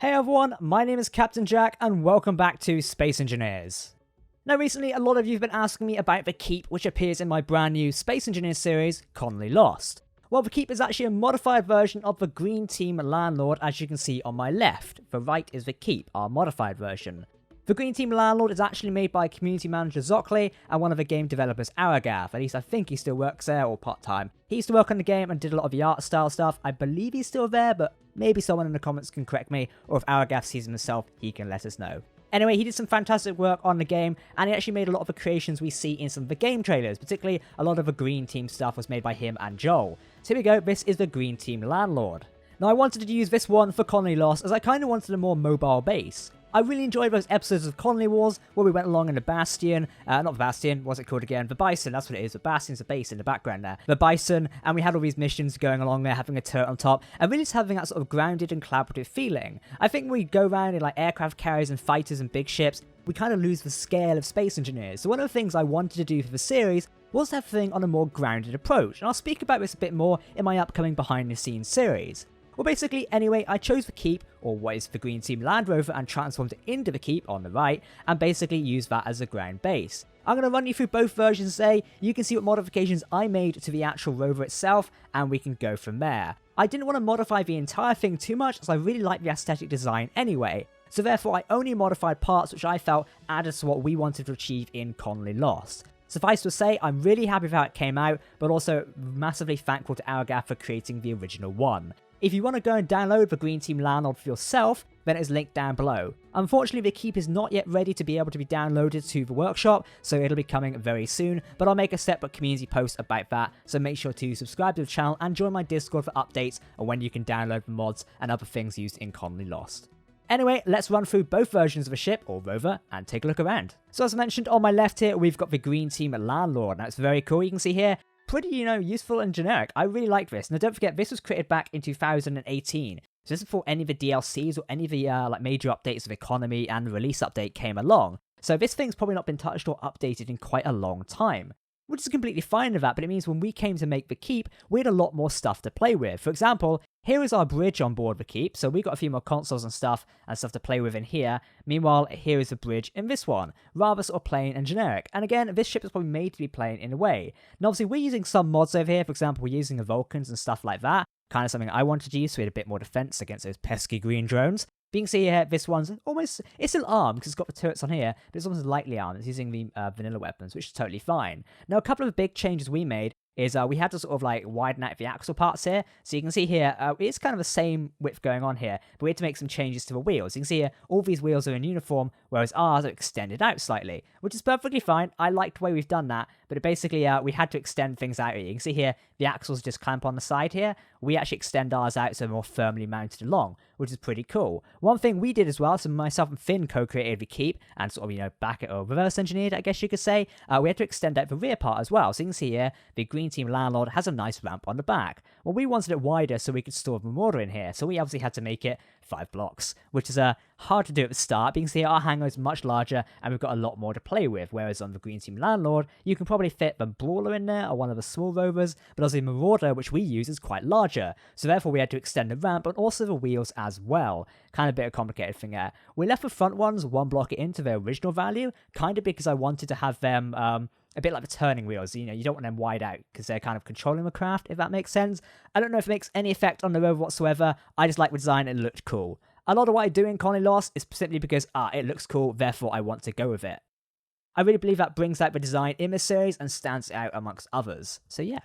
Hey everyone, my name is Captain Jack and welcome back to Space Engineers. Now recently a lot of you have been asking me about the Keep, which appears in my brand new Space Engineers series, Colony Lost. Well, the Keep is actually a modified version of the Green Team Landlord, as you can see on my left. The right is the Keep, our modified version. The Green Team Landlord is actually made by community manager Zockley and one of the game developers Aragath. At least I think he still works there, or part-time. He used to work on the game and did a lot of the art style stuff. I believe he's still there, but maybe someone in the comments can correct me, or if Aragath sees him himself, he can let us know. Anyway, he did some fantastic work on the game, and he actually made a lot of the creations we see in some of the game trailers. Particularly, a lot of the Green Team stuff was made by him and Joel. So here we go, this is the Green Team Landlord. Now I wanted to use this one for Colony Lost, as I kind of wanted a more mobile base. I really enjoyed those episodes of Colony Wars where we went along in the Bastion, not the Bastion, what's it called again? The Bison, that's what it is. The Bastion's a base in the background there. The Bison, and we had all these missions going along there, having a turret on top, and really just having that sort of grounded and collaborative feeling. I think when we go around in like aircraft carriers and fighters and big ships, we kind of lose the scale of Space Engineers. So one of the things I wanted to do for the series was to have things on a more grounded approach, and I'll speak about this a bit more in my upcoming behind the scenes series. Well, basically, anyway, I chose the Keep, or what is the Green Team Land Rover, and transformed it into the Keep on the right, and basically used that as a ground base. I'm going to run you through both versions today. You can see what modifications I made to the actual rover itself, and we can go from there. I didn't want to modify the entire thing too much, as I really like the aesthetic design anyway. So therefore, I only modified parts which I felt added to what we wanted to achieve in Colony Lost. Suffice to say, I'm really happy with how it came out, but also massively thankful to Aragath for creating the original one. If you want to go and download the Green Team Landlord for yourself, then it is linked down below. Unfortunately, the Keep is not yet ready to be able to be downloaded to the workshop, so it'll be coming very soon, but I'll make a separate community post about that, so make sure to subscribe to the channel and join my Discord for updates on when you can download the mods and other things used in Colony Lost. Anyway, let's run through both versions of the ship, or rover, and take a look around. So as I mentioned, on my left here, we've got the Green Team Landlord. Now it's very cool, you can see here, pretty, useful and generic. I really like this. Now, don't forget, this was created back in 2018. So this is before any of the DLCs or any of the major updates of economy and the release update came along. So this thing's probably not been touched or updated in quite a long time. Which is completely fine with that, but it means when we came to make the Keep, we had a lot more stuff to play with. For example, here is our bridge on board the Keep, so we got a few more consoles and stuff to play with in here. Meanwhile, here is the bridge in this one, rather sort of plain and generic. And again, this ship is probably made to be plain in a way. And obviously, we're using some mods over here. For example, we're using the Vulcans and stuff like that. Kind of something I wanted to use, so we had a bit more defense against those pesky green drones. But you can see here, this one's almost, it's still armed because it's got the turrets on here, but it's almost lightly armed. It's using the vanilla weapons, which is totally fine. Now, a couple of big changes we made is we had to sort of like widen out the axle parts here. So you can see here, it's kind of the same width going on here, but we had to make some changes to the wheels. You can see here, all these wheels are in uniform, whereas ours are extended out slightly, which is perfectly fine. I like the way we've done that, but it basically, we had to extend things out here. You can see here, the axles just clamp on the side here. We actually extend ours out so they're more firmly mounted along, which is pretty cool. One thing we did as well, so myself and Finn co-created the Keep, and sort of, back it or reverse engineered, I guess you could say, we had to extend out the rear part as well. So you can see here, the Green Team Landlord has a nice ramp on the back. Well, we wanted it wider so we could store the Marauder in here, so we obviously had to make it 5 blocks, which is hard to do at the start. But you can see our hangar is much larger and we've got a lot more to play with, whereas on the Green Team Landlord, you can probably fit the Brawler in there or one of the small rovers, but also the Marauder, which we use, is quite larger, so therefore we had to extend the ramp and also the wheels as well. Kind of a bit of a complicated thing there. We left the front ones 1 block into their original value, kind of because I wanted to have them a bit like the turning wheels. You don't want them wide out because they're kind of controlling the craft, if that makes sense. I don't know if it makes any effect on the rover whatsoever. I just like the design and it looked cool. A lot of what I do in Colony Lost is simply because, it looks cool, therefore I want to go with it. I really believe that brings out the design in this series and stands out amongst others. So yeah.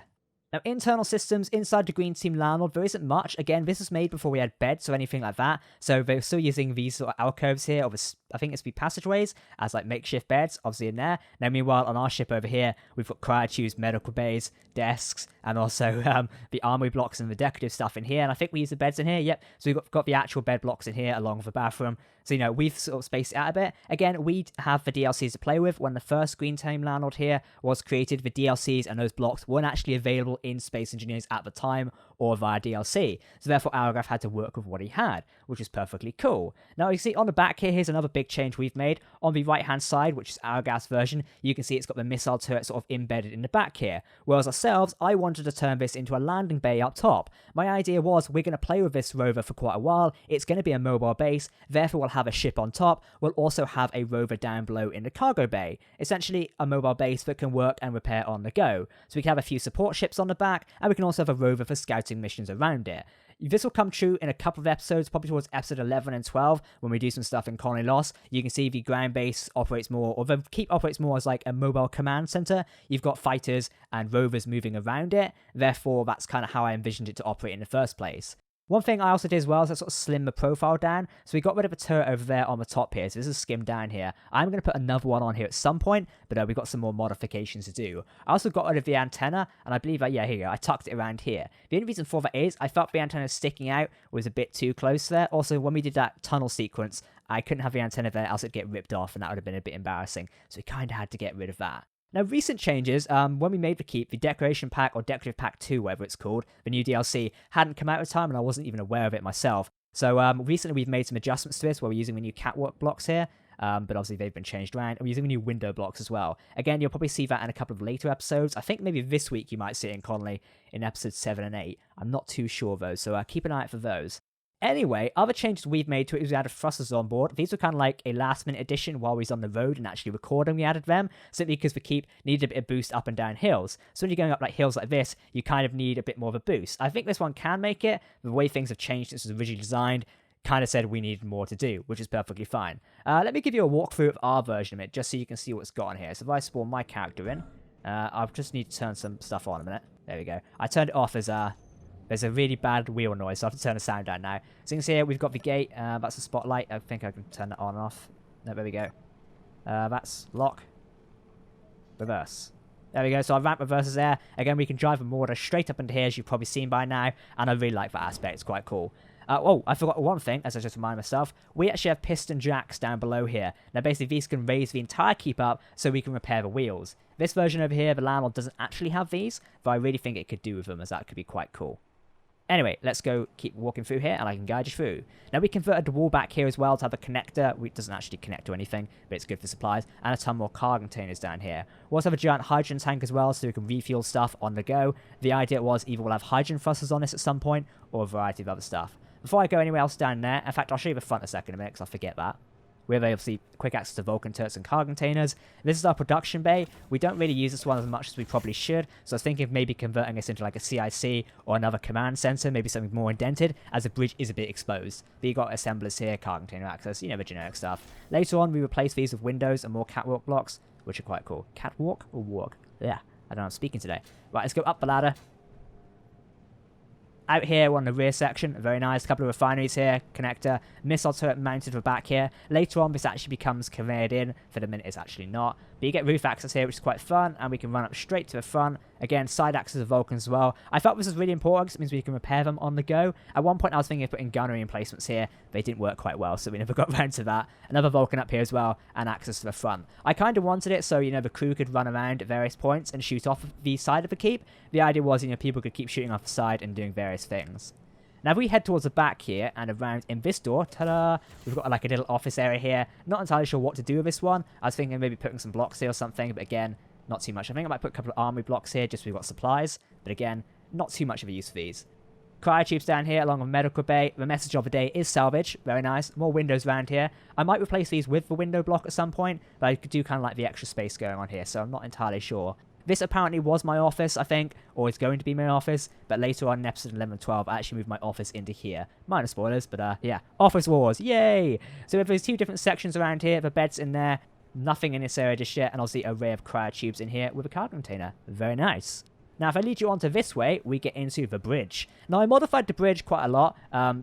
Now, internal systems inside the Green Team Landlord, there isn't much. Again, this was made before we had beds or anything like that, so they're still using these sort of alcoves here, or I think it's the passageways, as like makeshift beds, obviously in there. Now, meanwhile, on our ship over here, we've got cryotubes, medical bays, desks, and also the armory blocks and the decorative stuff in here, and I think we use the beds in here, yep. So we've got the actual bed blocks in here, along with the bathroom. So, we've sort of spaced it out a bit. Again, we have the DLCs to play with. When the first Green Team Landlord here was created, the DLCs and those blocks weren't actually available in Space Engineers at the time or via DLC. So therefore Aragorn had to work with what he had, which is perfectly cool. Now you see on the back here, here's another big change we've made. On the right hand side, which is Aragorn's version, you can see it's got the missile turret sort of embedded in the back here. Whereas ourselves, I wanted to turn this into a landing bay up top. My idea was we're going to play with this rover for quite a while. It's going to be a mobile base, therefore we'll have a ship on top. We'll also have a rover down below in the cargo bay. Essentially a mobile base that can work and repair on the go. So we can have a few support ships on the back, and we can also have a rover for scouting missions around it. This will come true in a couple of episodes, probably towards episode 11 and 12, when we do some stuff in Colony Lost. You can see the ground base operates more, or the keep operates more as like a mobile command center. You've got fighters and rovers moving around it, therefore that's kind of how I envisioned it to operate in the first place. One thing I also did as well is I sort of slim the profile down. So we got rid of a turret over there on the top here. So this is skimmed down here. I'm going to put another one on here at some point, but we've got some more modifications to do. I also got rid of the antenna, and I believe that, yeah, here you go. I tucked it around here. The only reason for that is I felt the antenna sticking out was a bit too close there. Also, when we did that tunnel sequence, I couldn't have the antenna there, else it'd get ripped off, and that would have been a bit embarrassing. So we kind of had to get rid of that. Now, recent changes, when we made the keep, the Decoration Pack, or Decorative Pack 2, whatever it's called, the new DLC, hadn't come out at the time, and I wasn't even aware of it myself. So recently we've made some adjustments to this, where we're using the new catwalk blocks here, but obviously they've been changed around, and we're using the new window blocks as well. Again, you'll probably see that in a couple of later episodes. I think maybe this week you might see it in Conley in episodes 7 and 8. I'm not too sure, though, so keep an eye out for those. Anyway, other changes we've made to it is we added thrusters on board. These were kind of like a last-minute addition while we was on the road and actually recording. We added them simply because the keep needed a bit of boost up and down hills. So when you're going up like hills like this, you kind of need a bit more of a boost. I think this one can make it. The way things have changed since it was originally designed kind of said we needed more to do, which is perfectly fine. Let me give you a walkthrough of our version of it, just so you can see what's got on here. So if I spawn my character in, I just need to turn some stuff on a minute. There we go. I turned it off as there's a really bad wheel noise, so I have to turn the sound down now. So you can see here, we've got the gate. That's the spotlight. I think I can turn that on and off. No, there we go. That's lock. Reverse. There we go. So our ramp reverses there. Again, we can drive the mortar straight up into here, as you've probably seen by now. And I really like that aspect. It's quite cool. Oh, I forgot one thing, as I just reminded myself. We actually have piston jacks down below here. Now, basically, these can raise the entire keep up so we can repair the wheels. This version over here, the Landlord, doesn't actually have these, but I really think it could do with them, as that could be quite cool. Anyway, let's go keep walking through here, and I can guide you through. Now, we converted the wall back here as well to have a connector. It doesn't actually connect to anything, but it's good for supplies. And a ton more car containers down here. We also have a giant hydrogen tank as well, so we can refuel stuff on the go. The idea was either we'll have hydrogen thrusters on this at some point, or a variety of other stuff. Before I go anywhere else down there, in fact, I'll show you the front in a second, because I forget that. We have obviously quick access to Vulcan turrets and car containers. This is our production bay. We don't really use this one as much as we probably should, so I was thinking of maybe converting this into like a CIC or another command center, maybe something more indented, as the bridge is a bit exposed. But you got assemblers here, car container access, you know, the generic stuff. Later on, we replace these with windows and more catwalk blocks, which are quite cool. Catwalk or walk? Yeah, I don't know, I'm speaking today. Right, let's go up the ladder. Out here, we're on the rear section, very nice. A couple of refineries here, connector, missile turret mounted for back here. Later on, this actually becomes conveyed in. For the minute, it's actually not. But you get roof access here, which is quite fun, and we can run up straight to the front. Again, side access of Vulcans as well. I felt this was really important because it means we can repair them on the go. At one point, I was thinking of putting gunnery emplacements here. They didn't work quite well, so we never got around to that. Another Vulcan up here as well, and access to the front. I kind of wanted it so, you know, the crew could run around at various points and shoot off the side of the keep. The idea was, you know, people could keep shooting off the side and doing various things. Now, if we head towards the back here and around in this door, ta-da, we've got like a little office area here. Not entirely sure what to do with this one. I was thinking maybe putting some blocks here or something, but again, not too much. I think I might put a couple of armory blocks here just so we've got supplies, but again, not too much of a use for these. Cryotubes down here along with medical bay. The message of the day is salvage. Very nice. More windows around here. I might replace these with the window block at some point, but I could do kind of like the extra space going on here, so I'm not entirely sure. This apparently was my office, I think, or it's going to be my office, but later on in episode 11 and 12, I actually moved my office into here. Minor spoilers, but yeah, Office Wars, yay! So we have these two different sections around here, the bed's in there, nothing in this area just yet, and obviously an array of cryotubes in here with a cargo container. Very nice. Now, if I lead you onto this way, we get into the bridge. Now, I modified the bridge quite a lot,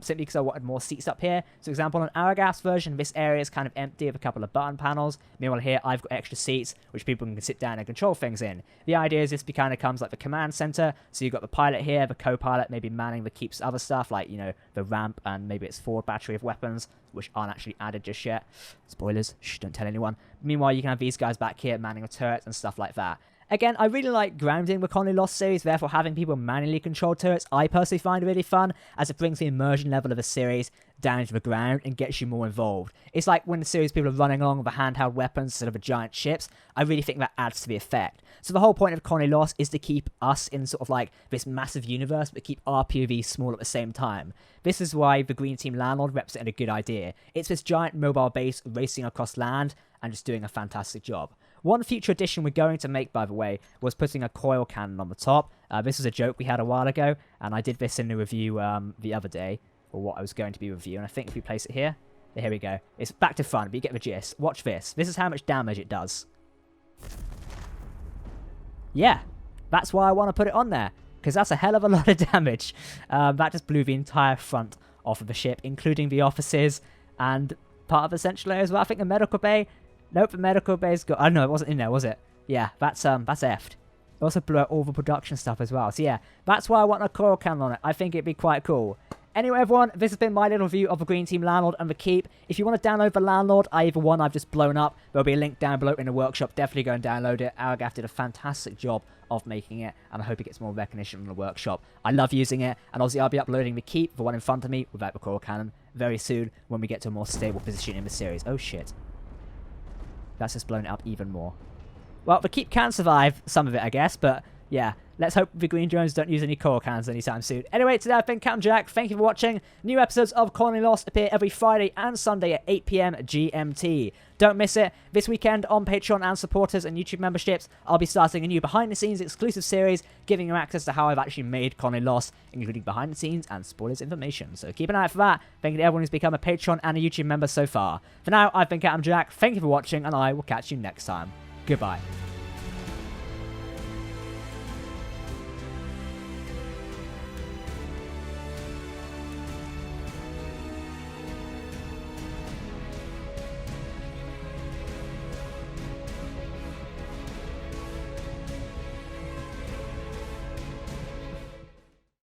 simply because I wanted more seats up here. So, for example, on Aragast's version, this area is kind of empty of a couple of button panels. Meanwhile, here, I've got extra seats, which people can sit down and control things in. The idea is this kind of comes like the command center. So, you've got the pilot here, the co-pilot, maybe manning the keep's other stuff, like, you know, the ramp and maybe its forward battery of weapons, which aren't actually added just yet. Spoilers, shh, don't tell anyone. Meanwhile, you can have these guys back here manning the turrets and stuff like that. Again, I really like grounding the Colony Lost series, therefore having people manually control turrets I personally find really fun, as it brings the immersion level of a series down to the ground and gets you more involved. It's like when the series people are running along with the handheld weapons instead of the giant ships. I really think that adds to the effect. So the whole point of Colony Lost is to keep us in sort of like this massive universe, but keep our POV small at the same time. This is why the Green Team Landlord represented a good idea. It's this giant mobile base racing across land and just doing a fantastic job. One future addition we're going to make, by the way, was putting a coil cannon on the top. This was a joke we had a while ago, and I did this in the review the other day, or what I was going to be reviewing. I think if we place it here, here we go. It's back to front, but you get the gist. Watch this. This is how much damage it does. Yeah, that's why I want to put it on there, because that's a hell of a lot of damage. That just blew the entire front off of the ship, including the offices and part of the central area as well. I think the medical bay. Nope, the medical bay's got... Oh, no, it wasn't in there, was it? Yeah, that's effed. It also blew out all the production stuff as well. So, yeah, that's why I want a coil cannon on it. I think it'd be quite cool. Anyway, everyone, this has been my little review of the Green Team Landlord and the Keep. If you want to download the Landlord, i.e. the one I've just blown up, there'll be a link down below in the workshop. Definitely go and download it. Aragaf did a fantastic job of making it, and I hope it gets more recognition in the workshop. I love using it, and obviously I'll be uploading the Keep, the one in front of me, without the coil cannon, very soon when we get to a more stable position in the series. Oh, shit. That's just blown it up even more. Well, the Keep can survive some of it, I guess, but yeah, let's hope the Green Drones don't use any coil cannons anytime soon. Anyway, today I've been Captain Jack. Thank you for watching. New episodes of Colony Lost appear every Friday and Sunday at 8 PM GMT. Don't miss it. This weekend on Patreon and supporters and YouTube memberships, I'll be starting a new behind-the-scenes exclusive series, giving you access to how I've actually made Colony Lost, including behind-the-scenes and spoilers information. So keep an eye out for that. Thank you to everyone who's become a Patreon and a YouTube member so far. For now, I've been Captain Jack. Thank you for watching, and I will catch you next time. Goodbye.